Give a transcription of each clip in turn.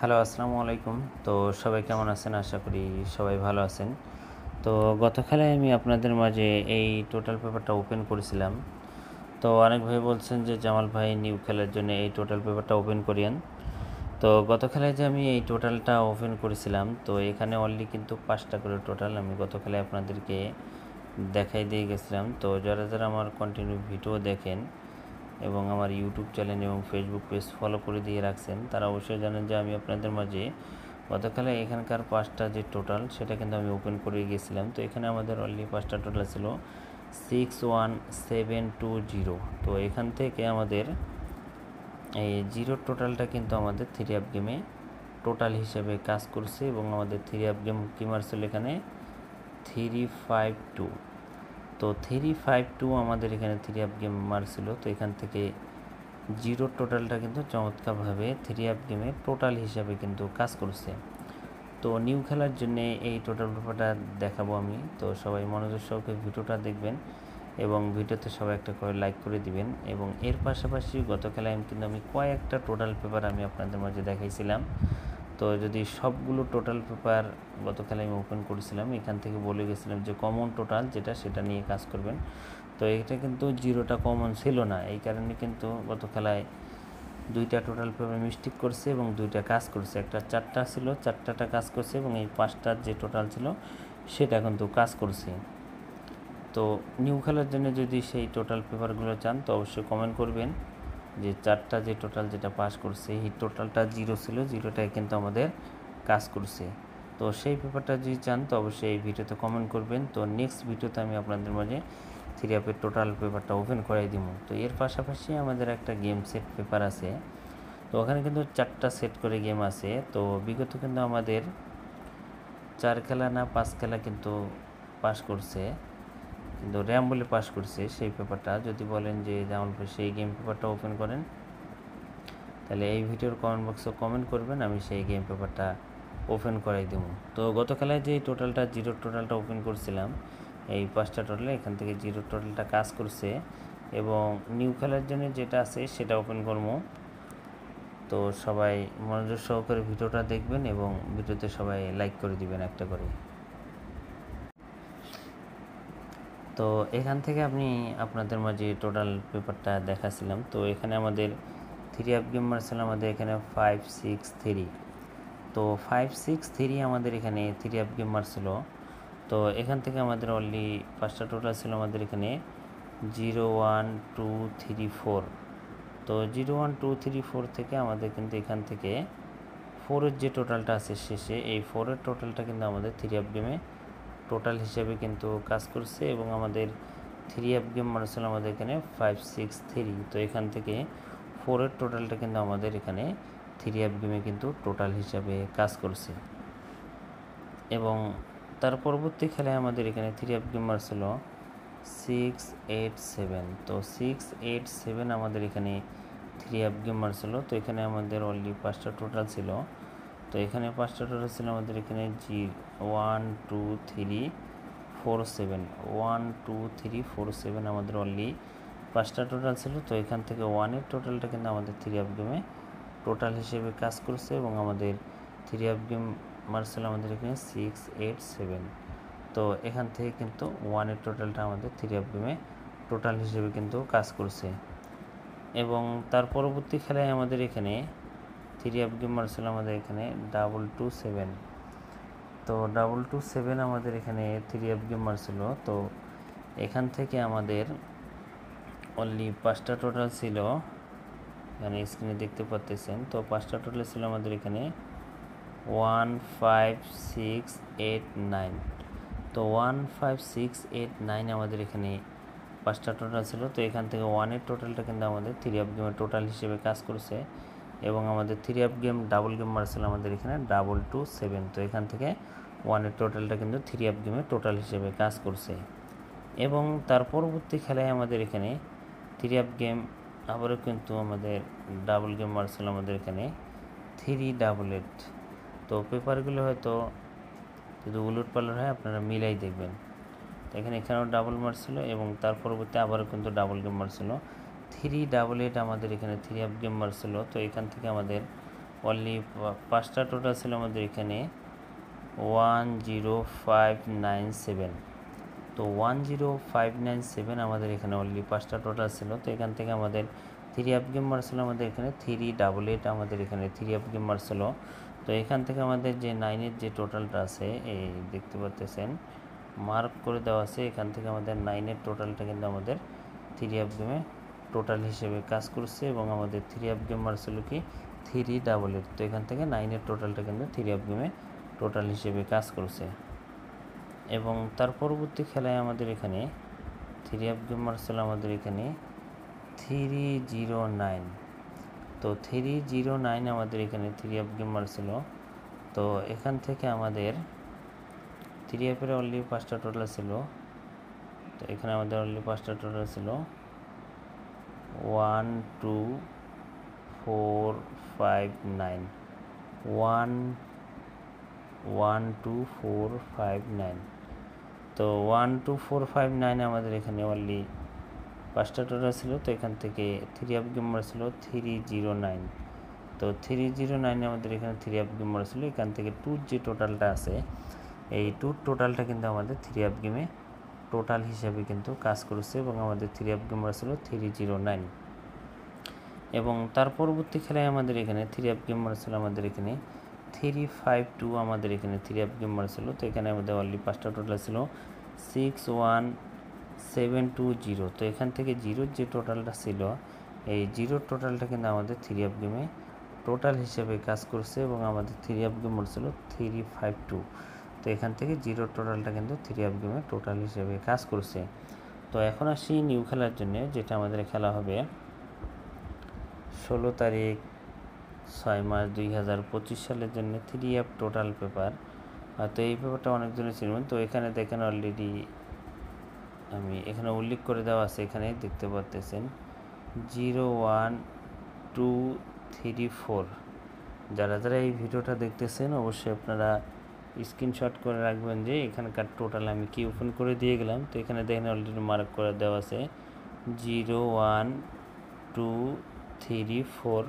Hello, আসসালামু আলাইকুম। তো সবাই কেমন আছেন? আশা করি সবাই ভালো আছেন। তো গত খেলায় আমি আপনাদের মাঝে এই টোটাল পেপারটা ওপেন করেছিলাম। তো অনেক ভাই বলছেন যে জামাল ভাই নিউ খেলার জন্য এই টোটাল পেপারটা ওপেন করিয়েন। তো গত খেলায় যে আমি এই টোটালটা ওপেন করেছিলাম, তো এখানে অনলি কিন্তু 5টা করে টোটাল আমি গত খেলায় আপনাদেরকে দেখাই দিয়ে গেছিলাম। তো যারা আমার কন্টিনিউ ভিডিও দেখেন এবং আমার ইউটিউব চ্যানেল এবং ফেসবুক পেজ ফলো করে দিয়ে রাখছেন, তারা অবশ্যই জানেন যে আমি আপনাদের মাঝে গতকালে এখানকার 5টা যে টোটাল সেটা কিন্তু আমি ওপেন করে গিয়েছিলাম। তো এখানে আমাদের অলরেডি 5টা টোটাল ছিল 61720। তো এখান থেকে আমাদের এই জিরো টোটালটা কিন্তু আমাদের থ্রি আপ গেমে টোটাল হিসেবে কাজ করছে এবং আমাদের থ্রি আপ গেম কী মারছিল এখানে 352। তো 352 আমাদের এখানে থ্রি আপ গেম মারছিল। তো এখান থেকে জিরো টোটালটা কিন্তু চমৎকারভাবে থ্রি আপ গেমে টোটাল হিসাবে কিন্তু কাজ করছে। তো নিউ খেলার জন্য এই টোটাল পেপারটা দেখাবো আমি। তো সবাই মনোযোগ সহকারে ভিডিওটা দেখবেন এবং ভিডিওতে সবাই একটা করে লাইক করে দিবেন। এবং এর পাশাপাশি গত খেলায় কিন্তু আমি কয়েকটা টোটাল পেপার আমি আপনাদের মাঝে দেখাইছিলাম। তো যদি সবগুলো টোটাল পেপার গত খেলায় আমি ওপেন করেছিলাম, এখান থেকে বলে গেছিলাম যে কমন টোটাল যেটা সেটা নিয়ে কাজ করবেন। তো এটা কিন্তু জিরোটা কমন ছিল না, এই কারণে কিন্তু গত খেলায় 2টা টোটাল পেপার মিস্টেক করছে এবং 2টা কাজ করছে। একটা 4টা ছিল, 4টাটা কাজ করছে এবং এই 5টার যে টোটাল ছিল সেটা কিন্তু কাজ করছে। তো নিউ খেলার জন্য যদি সেই টোটাল পেপারগুলো চান তো অবশ্যই কমেন্ট করবেন যে 4টা যে টোটাল যেটা পাস করছে এই টোটালটা জিরো ছিল, জিরোটাই কিন্তু আমাদের কাজ করছে। তো সেই পেপারটা যদি চান তো অবশ্যই এই ভিডিওতে কমেন্ট করবেন। তো নেক্সট ভিডিওতে আমি আপনাদের মাঝে থ্রি আপের টোটাল পেপারটা ওপেন করাই দিব। তো এর পাশাপাশি আমাদের একটা গেম সেট পেপার আছে। তো ওখানে কিন্তু 4টা সেট করে গেম আছে। তো বিগত কিন্তু আমাদের 4 খেলা না 5 খেলা কিন্তু পাস করছে, কিন্তু র্যাম বলে পাস করছে সেই পেপারটা। যদি বলেন যে যেমন সেই গেম পেপারটা ওপেন করেন, তাহলে এই ভিডিওর কমেন্ট বক্সে কমেন্ট করবেন, আমি সেই গেম পেপারটা ওপেন করাই দেবো। তো গত খেলায় যে টোটালটা জিরো টোটালটা ওপেন করছিলাম, এই 5টা টোটালে এখান থেকে জিরো টোটালটা কাজ করছে এবং নিউ খেলার জন্য যেটা আছে সেটা ওপেন করবো। তো সবাই মনোযোগ সহকারে ভিডিওটা দেখবেন এবং ভিডিওতে সবাই লাইক করে দিবেন একটা করে। তো এখান থেকে আমি আপনাদের মাঝে টোটাল পেপারটা দেখাছিলাম। তো এখানে আমাদের থ্রি আপ গেম মারছিল আমাদের এখানে 563। তো 563 আমাদের এখানে থ্রি আপ গেম মারছিল। তো এখান থেকে আমাদের অলরেডি 5টা টোটাল ছিল আমাদের এখানে 01234। তো 01234 থেকে আমাদের কিন্তু এখান থেকে 4-এর যে টোটালটা আছে শেষে, এই 4-এর টোটালটা কিন্তু আমাদের থ্রি আপ গেমে টোটাল হিসেবে কিন্তু কাজ করছে এবং আমাদের থ্রি আপ গেম মারছিল আমাদের এখানে 563। তো এখান থেকে 4-এর টোটালটা কিন্তু আমাদের এখানে থ্রি আপ গেমে কিন্তু টোটাল হিসাবে কাজ করছে। এবং তার পরবর্তী খেলায় আমাদের এখানে থ্রি আপ গেম মারছিল 687। তো 687 আমাদের এখানে থ্রি আপ গেম মারছিল। তো এখানে আমাদের অলরেডি 5টা টোটাল ছিল। তো এখানে 5টা টোটাল ছিল আমাদের এখানে 12347 আমাদের অলরেডি 5টা টোটাল ছিল। তো এখান থেকে 1-এর টোটালটা কিন্তু আমাদের থ্রি আপ গেমে টোটাল হিসেবে কাজ করছে এবং আমাদের থ্রি আপ গেম মারছিল আমাদের এখানে 687। তো এখান থেকে কিন্তু 1-এর টোটালটা আমাদের থ্রি আপ গেমে টোটাল হিসেবে কিন্তু কাজ করছে। এবং তার পরবর্তী খেলায় আমাদের এখানে থ্রি আপ গেম মারছিল আমাদের এখানে 227। তো 227 আমাদের এখানে থ্রি আপ গেম মারছিল। তো এখান থেকে আমাদের অনলি 5টা টোটাল ছিল, এখানে স্ক্রিনে দেখতে পাচ্ছেন। তো 5টা টোটাল ছিল আমাদের এখানে 15689। তো 15689 আমাদের এখানে 5টা টোটাল ছিল। তো এখান থেকে 1-এর টোটালটা কিন্তু আমাদের থ্রি আপ গেমের টোটাল হিসেবে কাজ করছে এবং আমাদের three up game double game মারছিল আমাদের এখানে 227। তো এখান থেকে 1-এর টোটালটা কিন্তু থ্রি আপ গেমের টোটাল হিসেবে কাজ করছে। এবং তার পরবর্তী খেলায় আমাদের এখানে থ্রি আপ গেম আবারও কিন্তু আমাদের ডাবল গেম মারছিল আমাদের এখানে 388। তো পেপারগুলো হয়তো যদি উলট পালট হয় আপনারা মিলাই দেখবেন। তো এখানেও ডাবল মারছিল এবং তার পরবর্তী আবারও কিন্তু ডাবল গেম মারছিল 388 আমাদের এখানে থ্রি আপ গেম মারছিল। তো এখান থেকে আমাদের অনলি 5টা টোটাল ছিল আমাদের এখানে 10597। তো 10597 আমাদের এখানে অনলি 5টা টোটাল ছিল। তো এখান থেকে আমাদের 3 আপ গেম মারছিল আমাদের এখানে 388, আমাদের এখানে 3 আপ গেম মারছিল। তো এখান থেকে আমাদের যে 9-এর যে টোটালটা আছে এই দেখতে পাচ্ছেন মার্ক করে দেওয়া আছে, এখান থেকে আমাদের 9-এর টোটালটা কিন্তু আমাদের 3 আপ গেমে টোটাল হিসেবে কাজ করছে এবং আমাদের 3 আপ গেম মারছিল কি 388। তো এখান থেকে 9-এর টোটালটা কিন্তু 3 আপ গেমে টোটাল হিসেবে কাজ করছে। এবং তার পরবর্তী খেলায় আমাদের এখানে 3 আপ গেম মারছিল আমাদের এখানে 309। তো 309 আমাদের এখানে 3 আপ গেম মারছিল। তো এখান থেকে আমাদের 3 আপের অনলি 5টা টোটাল ছিল। তো এখানে আমাদের অনলি 5টা টোটাল ছিল 12459 12459। তো 12459 আমাদের এখানে অনলি 5টা টোটাল ছিল। তো এখান থেকে 3 আপ গেম মারছিল 309। তো 309 আমাদের এখানে 3 আপ গেম মারছিল। এখান থেকে 2 যে টোটালটা আছে এই 2 টোটালটা কিন্তু আমাদের 3 আপ গেমে টোটাল হিসাবে কিন্তু কাজ করেছে এবং আমাদের 3 আপ গেম মারছিল 309। এবং তার পরবর্তী খেলায় আমাদের এখানে 3 আপ গেম মারছিল আমাদের এখানে 352, আমাদের এখানে 3 আপ গেম মারছিল। তো এখানে আমাদের অনলি 5টা টোটাল ছিল 61720। তো এখান থেকে জিরোর যে টোটালটা ছিল এই জিরোর টোটালটা কিন্তু আমাদের 3 আপ গেমে টোটাল হিসেবে কাজ করছে এবং আমাদের 3 আপ গেম মারছিল 352। তো এখান থেকে জিরোর টোটালটা কিন্তু 3 আপ গেমে টোটাল হিসেবে কাজ করছে। তো এখন আসি নিউ খেলার জন্য, যেটা আমাদের খেলা হবে 16 তারিখ 6 মাস 2025 সালের জন্য 3 আপ টোটাল পেপার। তো এই পেপারটা অনেকজনে চিনবেন। তো এখানে দেখেন অলরেডি আমি এখানে উল্লেখ করে দেওয়া আছে, এখানে দেখতে পাচ্ছেন 01234। যারা যারা এই ভিডিওটা দেখতেছেন অবশ্যই আপনারা স্ক্রিনশট করে রাখবেন যে এখানকার টোটাল আমি কি ওপেন করে দিয়ে গেলাম। তো এখানে দেখেন অলরেডি মার্ক করে দেওয়া আছে 01234।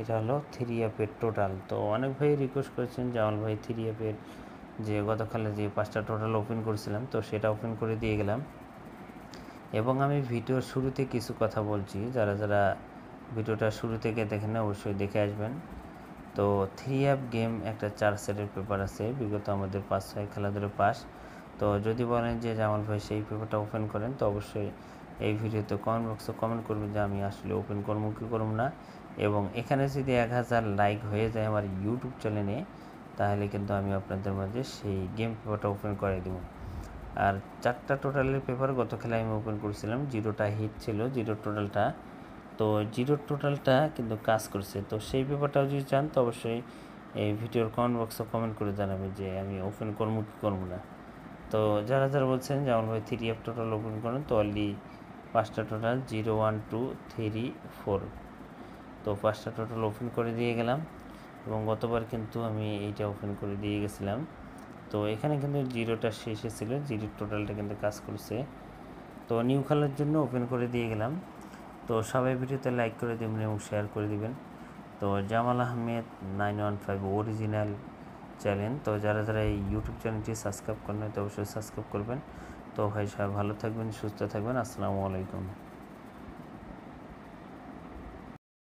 এটা হলো 3 আপের টোটাল। তো অনেক ভাই রিকোয়েস্ট করেছেন জামাল ভাই 3 আপের যে গতকালে যে 5টা টোটাল ওপেন করেছিলাম তো সেটা ওপেন করে দিয়ে গেলাম। এবং আমি ভিডিওর শুরুতে কিছু কথা বলছি, যারা যারা ভিডিওটা শুরু থেকে দেখেন না অবশ্যই দেখে আসবেন। তো 3 আপ গেম একটা 4 সেটের পেপার আছে, বিগত আমাদের 5-6 খেলা ধরে পাস। তো যদি বলেন যে জামাল ভাই সেই পেপারটা ওপেন করেন তো অবশ্যই এই ভিডিওতে কমেন্ট বক্সে কমেন্ট করবেন যে আমি আসলে ওপেন করবো কি করবো না। এবং এখানে যদি 1000 লাইক হয়ে যায় আমার ইউটিউব চ্যানেলে তাহলে কিন্তু আমি আপনাদের মাঝে সেই গেম পেপারটা ওপেন করে দেবো। আর 4টা টোটালের পেপার গত খেলায় আমি ওপেন করেছিলাম, জিরোটা হিট ছিল জিরোর টোটালটা। তো জিরোর টোটালটা কিন্তু কাজ করছে। তো সেই পেপারটাও যদি চান তো অবশ্যই এই ভিডিওর কমেন্ট বক্সে কমেন্ট করে জানাবে যে আমি ওপেন করবো কি করবো না। তো যারা যারা বলছেন যেমন ভাই 3 আপ টোটাল ওপেন করেন তো অনলি 5টা টোটাল 01234। তো 5টা টোটাল ওপেন করে দিয়ে গেলাম এবং গতবার কিন্তু আমি এইটা ওপেন করে দিয়ে গেছিলাম। তো এখানে কিন্তু জিরোটা শেষে ছিল, জিরোর টোটালটা কিন্তু কাজ করছে। তো নিউ খেলার জন্য ওপেন করে দিয়ে গেলাম। তো সবাই ভিডিওতে লাইক করে দেবেন এবং শেয়ার করে দিবেন। তো জামাল আহমেদ 915 অরিজিনাল চ্যানেল। তো যারা যারা এই ইউটিউব চ্যানেলটি সাবস্ক্রাইব করেন তো অবশ্যই সাবস্ক্রাইব করবেন। তো ভাই সবাই ভালো থাকবেন, সুস্থ থাকবেন। আসসালামু আলাইকুম।